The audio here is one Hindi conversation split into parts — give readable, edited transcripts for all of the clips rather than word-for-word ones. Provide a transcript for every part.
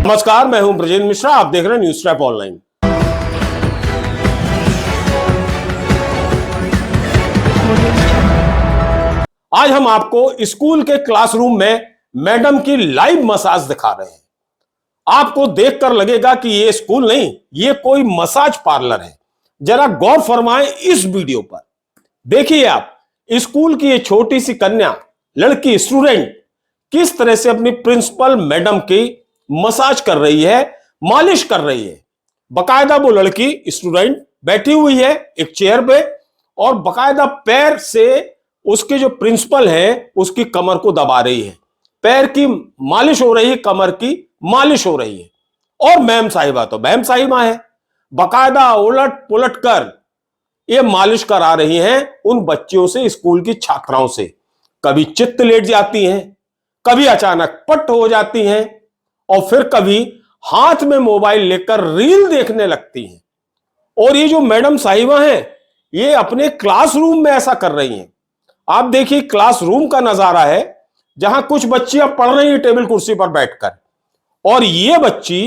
नमस्कार, मैं हूं ब्रजेंद्र मिश्रा। आप देख रहे हैं न्यूज़ ट्रैप ऑनलाइन। आज हम आपको स्कूल के क्लासरूम में मैडम की लाइव मसाज दिखा रहे हैं। आपको देखकर लगेगा कि ये स्कूल नहीं, ये कोई मसाज पार्लर है। जरा गौर फरमाएं इस वीडियो पर। देखिए आप, स्कूल की ये छोटी सी कन्या, लड़की, स्टूडेंट किस तरह से अपनी प्रिंसिपल मैडम की मसाज कर रही है, मालिश कर रही है। बकायदा वो लड़की, स्टूडेंट, बैठी हुई है एक चेयर पे और बकायदा पैर से उसके जो प्रिंसिपल है उसकी कमर को दबा रही है। पैर की मालिश हो रही है, कमर की मालिश हो रही है। और मैम साहिबा तो मैम साहिबा है, बकायदा उलट पुलट कर ये मालिश करा रही हैं उन बच्चियों से, स्कूल की छात्राओं से। कभी चित्त लेट जाती हैं, कभी अचानक पट हो जाती हैं और फिर कभी हाथ में मोबाइल लेकर रील देखने लगती हैं। और ये जो मैडम साहिबा हैं, ये अपने क्लासरूम में ऐसा कर रही हैं। आप देखिए, क्लासरूम का नजारा है जहां कुछ बच्चियां पढ़ रही हैं टेबल कुर्सी पर बैठकर, और ये बच्ची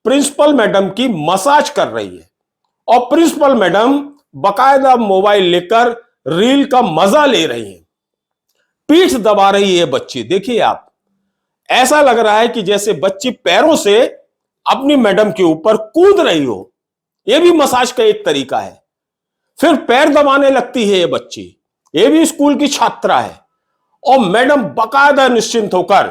प्रिंसिपल मैडम की मसाज कर रही है। और प्रिंसिपल मैडम बकायदा मोबाइल लेकर रील का मजा ले रही हैं, पीठ दबा रही है बच्ची। देखिए आप, ऐसा लग रहा है कि जैसे बच्ची पैरों से अपनी मैडम के ऊपर कूद रही हो। यह भी मसाज का एक तरीका है। फिर पैर दबाने लगती है ये बच्ची, ये भी स्कूल की छात्रा है। और मैडम बकायदा निश्चिंत होकर,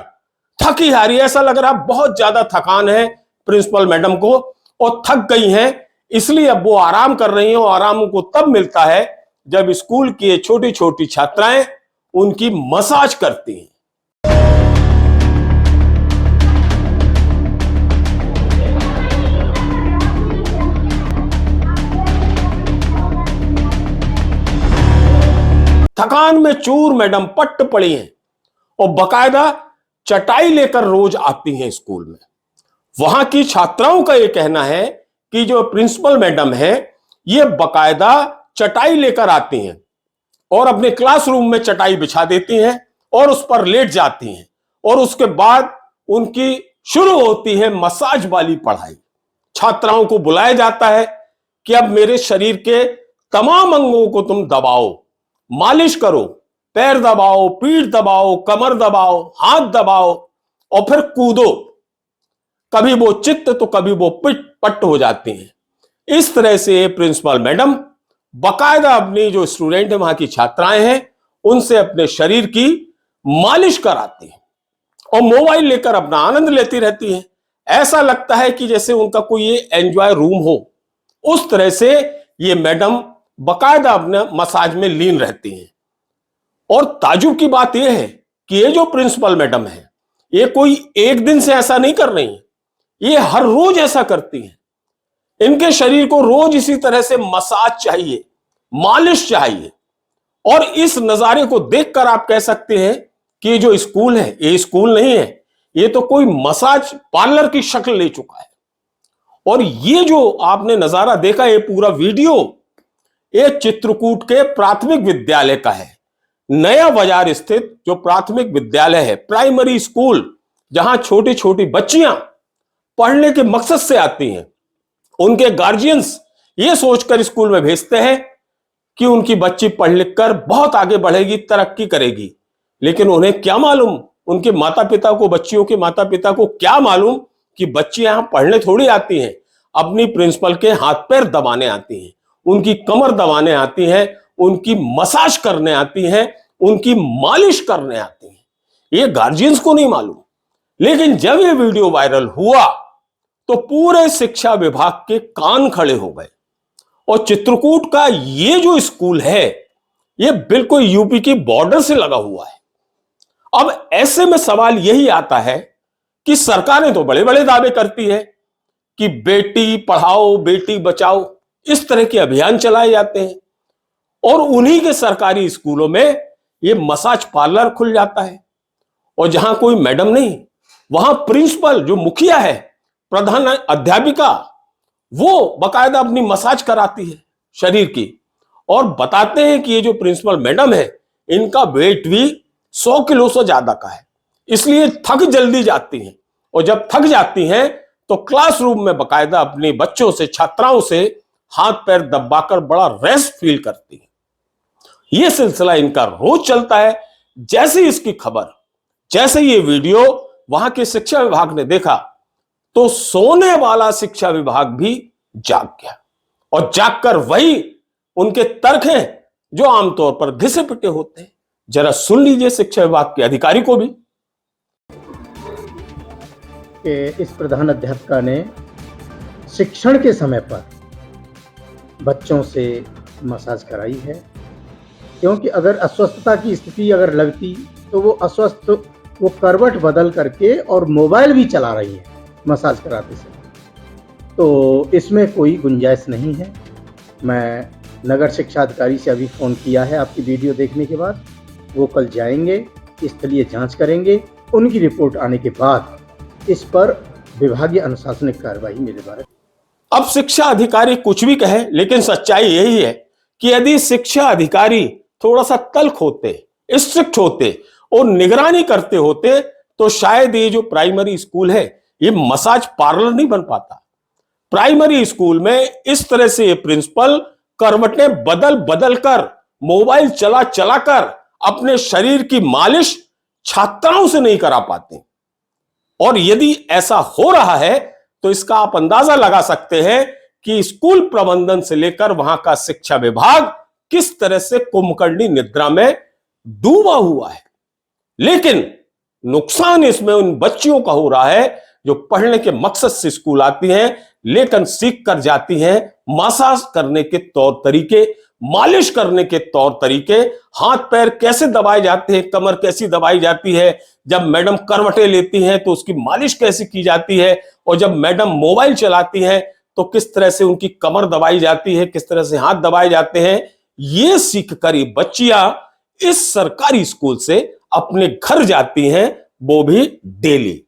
थकी हारी, ऐसा लग रहा है बहुत ज्यादा थकान है प्रिंसिपल मैडम को और थक गई हैं, इसलिए अब वो आराम कर रही हैं। और आराम को तब मिलता है जब स्कूल की छोटी छोटी छात्राएं उनकी मसाज करती हैं। थकान में चूर मैडम पट्ट पड़ी हैं और बकायदा चटाई लेकर रोज आती हैं स्कूल में। वहां की छात्राओं का यह कहना है कि जो प्रिंसिपल मैडम है, ये बकायदा चटाई लेकर आती हैं और अपने क्लासरूम में चटाई बिछा देती हैं और उस पर लेट जाती हैं। और उसके बाद उनकी शुरू होती है मसाज वाली पढ़ाई। छात्राओं को बुलाया जाता है कि अब मेरे शरीर के तमाम अंगों को तुम दबाओ, मालिश करो, पैर दबाओ, पीठ दबाओ, कमर दबाओ, हाथ दबाओ और फिर कूदो। कभी वो चित्त तो कभी वो पिट पट हो जाती हैं। इस तरह से प्रिंसिपल मैडम बकायदा अपनी जो स्टूडेंट है, वहां की छात्राएं हैं, उनसे अपने शरीर की मालिश कराती हैं और मोबाइल लेकर अपना आनंद लेती रहती हैं। ऐसा लगता है कि जैसे उनका कोई ये एंजॉय रूम हो। उस तरह से ये मैडम बकायदा अपने मसाज में लीन रहती हैं। और ताजुब की बात यह है कि ये जो प्रिंसिपल मैडम है, ये कोई एक दिन से ऐसा नहीं कर रही है, ये हर रोज ऐसा करती हैं। इनके शरीर को रोज इसी तरह से मसाज चाहिए, मालिश चाहिए। और इस नजारे को देखकर आप कह सकते हैं कि ये जो स्कूल है, ये स्कूल नहीं है, ये तो कोई मसाज पार्लर की शक्ल ले चुका है। और ये जो आपने नजारा देखा, ये पूरा वीडियो एक चित्रकूट के प्राथमिक विद्यालय का है। नया बाजार स्थित जो प्राथमिक विद्यालय है, प्राइमरी स्कूल, जहां छोटी छोटी बच्चियां पढ़ने के मकसद से आती हैं। उनके गार्जियंस ये सोचकर स्कूल में भेजते हैं कि उनकी बच्ची पढ़ लिख कर बहुत आगे बढ़ेगी, तरक्की करेगी। लेकिन उन्हें क्या मालूम, उनके माता पिता को, बच्चियों के माता पिता को क्या मालूम कि बच्ची यहां पढ़ने थोड़ी आती हैं, अपनी प्रिंसिपल के हाथ पैर दबाने आती हैं, उनकी कमर दबाने आती हैं, उनकी मसाज करने आती हैं, उनकी मालिश करने आती हैं। ये गार्जियंस को नहीं मालूम। लेकिन जब ये वीडियो वायरल हुआ तो पूरे शिक्षा विभाग के कान खड़े हो गए। और चित्रकूट का ये जो स्कूल है, ये बिल्कुल यूपी की बॉर्डर से लगा हुआ है। अब ऐसे में सवाल यही आता है कि सरकारें तो बड़े बड़े दावे करती है कि बेटी पढ़ाओ, बेटी बचाओ, इस तरह के अभियान चलाए जाते हैं, और उन्हीं के सरकारी स्कूलों में ये मसाज पार्लर खुल जाता है। और जहां कोई मैडम नहीं, वहां प्रिंसिपल जो मुखिया है, प्रधान अध्यापिका, वो बकायदा अपनी मसाज कराती है शरीर की। और बताते हैं कि ये जो प्रिंसिपल मैडम है, इनका वेट भी 100 किलो से ज्यादा का है, इसलिए थक जल्दी जाती हैं। और जब थक जाती हैं तो क्लासरूम में बकायदा अपने बच्चों से, छात्राओं से हाथ पैर दबाकर बड़ा रेस्ट फील करती है। यह सिलसिला इनका रोज चलता है। जैसे ही इसकी खबर, जैसे ये वीडियो वहां के शिक्षा विभाग ने देखा, तो सोने वाला शिक्षा विभाग भी जाग गया, और जागकर वही उनके तर्क हैं जो आमतौर पर घिसे पिटे होते हैं। जरा सुन लीजिए शिक्षा विभाग के अधिकारी को भी। इस प्रधान अध्यापिका ने शिक्षण के समय पर बच्चों से मसाज कराई है, क्योंकि अगर अस्वस्थता की स्थिति अगर लगती तो वो करवट बदल करके और मोबाइल भी चला रही है मसाज कराते समय, तो इसमें कोई गुंजाइश नहीं है। मैं नगर शिक्षा अधिकारी से अभी फ़ोन किया है आपकी वीडियो देखने के बाद। वो कल जाएंगे, स्थलीय जांच करेंगे, उनकी रिपोर्ट आने के बाद इस पर विभागीय अनुशासनिक कार्रवाई मेरे द्वारा। अब शिक्षा अधिकारी कुछ भी कहे, लेकिन सच्चाई यही है कि यदि शिक्षा अधिकारी थोड़ा सा तल्ख होते, स्ट्रिक्ट होते और निगरानी करते होते, तो शायद ये जो प्राइमरी स्कूल है ये मसाज पार्लर नहीं बन पाता। प्राइमरी स्कूल में इस तरह से ये प्रिंसिपल करवटें बदल बदल कर, मोबाइल चला चला कर अपने शरीर की मालिश छात्राओं से नहीं करा पाते। और यदि ऐसा हो रहा है तो इसका आप अंदाजा लगा सकते हैं कि स्कूल प्रबंधन से लेकर वहां का शिक्षा विभाग किस तरह से कुंभकर्णी निद्रा में डूबा हुआ है। लेकिन नुकसान इसमें उन बच्चियों का हो रहा है जो पढ़ने के मकसद से स्कूल आती हैं, लेकिन सीख कर जाती हैं मसाज करने के तौर तरीके, मालिश करने के तौर तरीके, हाथ पैर कैसे दबाए जाते हैं, कमर कैसी दबाई जाती है, जब मैडम करवटें लेती हैं तो उसकी मालिश कैसे की जाती है, और जब मैडम मोबाइल चलाती हैं तो किस तरह से उनकी कमर दबाई जाती है, किस तरह से हाथ दबाए जाते हैं। ये सीख कर ये बच्चियां इस सरकारी स्कूल से अपने घर जाती हैं, वो भी डेली।